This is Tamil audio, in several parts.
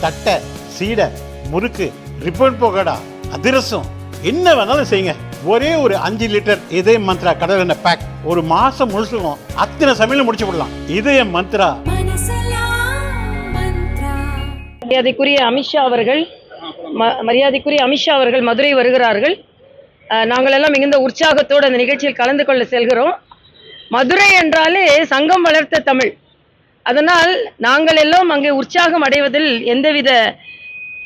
தட்டை, சீடை, முறுக்கு, ரிப்பன் பக்கோடா, அதிரசம், என்ன வேணாலும் செய்யுங்க. ஒரே ஒரு 5 லிட்டர் இதய மந்த்ரா கடல் எண்ணெய் பேக் ஒரு மாசம் முழுசுக்கும் அத்தனை சமையல் முடிச்சு விடலாம். இதய மந்த்ரா. மரியாதைக்குரிய அமித்ஷா அவர்கள் மதுரை வருகிறார்கள். நாங்கள் எல்லாம் மிகுந்த உற்சாகத்தோடு அந்த நிகழ்ச்சியில் கலந்து கொள்ள செல்கிறோம். மதுரை என்றாலே சங்கம் வளர்த்த தமிழ். அதனால் நாங்கள் எல்லாம் அங்கே உற்சாகம் அடைவதில் எந்தவித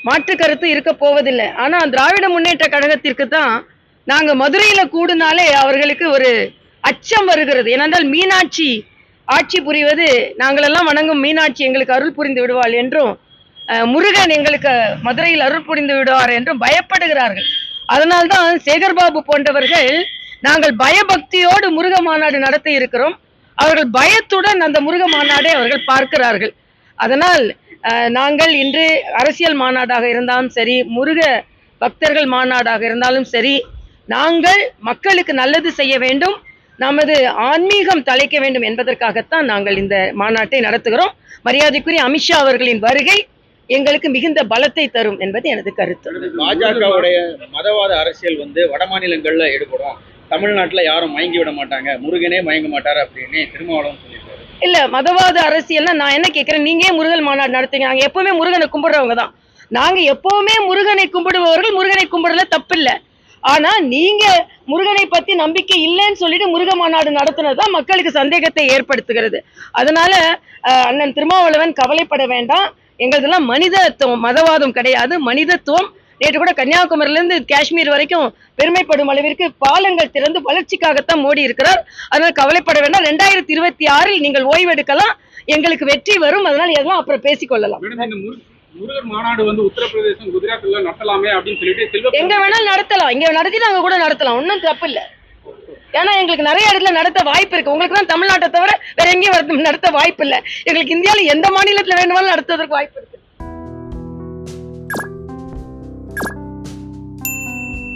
மாற்று கருத்து இருக்க போவதில்லை. ஆனால் திராவிட முன்னேற்ற கழகத்திற்கு தான் நாங்கள் மதுரையில் கூடுனாலே அவர்களுக்கு ஒரு அச்சம் வருகிறது. ஏனென்றால் மீனாட்சி ஆட்சி புரிவது, நாங்களெல்லாம் வணங்கும் மீனாட்சி எங்களுக்கு அருள் புரிந்து விடுவாள் என்றும், முருகன் எங்களுக்கு மதுரையில் அருள் புரிந்து விடுவார் என்றும் பயப்படுகிறார்கள். அதனால்தான் சேகர்பாபு போன்றவர்கள் நாங்கள் பயபக்தியோடு முருக மாநாடு நடத்த இருக்கிறோம். அவர்கள் பயத்துடன் அந்த முருக மாநாடை அவர்கள் பார்க்கிறார்கள். அதனால் நாங்கள் இன்று அரசியல் மாநாடாக இருந்தாலும் சரி, முருக பக்தர்கள் மாநாடாக இருந்தாலும் சரி, நாங்கள் மக்களுக்கு நல்லது செய்ய வேண்டும், நமது ஆன்மீகம் தலைக்க வேண்டும் என்பதற்காகத்தான் நாங்கள் இந்த மாநாட்டை நடத்துகிறோம். மரியாதைக்குரிய அமித்ஷா அவர்களின் வருகை எங்களுக்கு மிகுந்த பலத்தை தரும் என்பது எனது கருத்து. பாஜகவுடைய மதவாத அரசியல் வட மாநிலங்கள்ல ஈடுபடும், தமிழ்நாட்டுல யாரும் மயங்கி விட மாட்டாங்க, முருகனே மயங்க மாட்டாரு அப்படின்னு திருமாவளவன் சொல்லியிருக்காரு. இல்ல, மதவாத அரசியல்னா நான் என்ன கேட்கிறேன், நீங்க முருகன் மாநாடு நடத்துங்க. நாங்க எப்பவுமே முருகனை கும்பிடுறவங்க தான். நாங்க எப்பவுமே முருகனை கும்பிடுபவர்கள். முருகனை கும்பிடல தப்பில்லை. ஆனா நீங்க முருகனை பத்தி நம்பிக்கை இல்லைன்னு சொல்லிட்டு முருக மாநாடு நடத்துனதுதான் மக்களுக்கு சந்தேகத்தை ஏற்படுத்துகிறது. அதனால அண்ணன் திருமாவளவன் கவலைப்பட வேண்டாம். எங்களதெல்லாம் மனிதத்துவம், மதவாதம் கிடையாது, மனிதத்துவம். நேற்று கூட கன்னியாகுமரியிலிருந்து காஷ்மீர் வரைக்கும் பெருமைப்படும் அளவிற்கு பாலங்கள் திறந்து வளர்ச்சிக்காகத்தான் மோடி இருக்கிறார். அதனால கவலைப்பட வேண்டாம். 2026 நீங்கள் ஓய்வெடுக்கலாம், எங்களுக்கு வெற்றி வரும். அதனால எல்லாம் அப்புறம் பேசிக்கொள்ளலாம். முருகர் மாநாடு உத்தரப்பிரதேசம், குஜராத்ல நடத்தலாமே அப்படின்னு சொல்லிட்டு எங்க வேணாலும் நடத்தலாம். இங்க நடத்தி நாங்க கூட நடத்தலாம், ஒன்றும் தப்பு இல்லை. ஏன்னா எங்களுக்கு நிறைய இடத்துல நடத்த வாய்ப்பு இருக்கு. உங்களுக்கு தான் தமிழ்நாட்டை தவிர வேற எங்கேயும் நடத்த வாய்ப்பு இல்லை. எங்களுக்கு இந்தியாவில் எந்த மாநிலத்தில் வேணுமாலும் நடத்துவதற்கு வாய்ப்பு இருக்கு.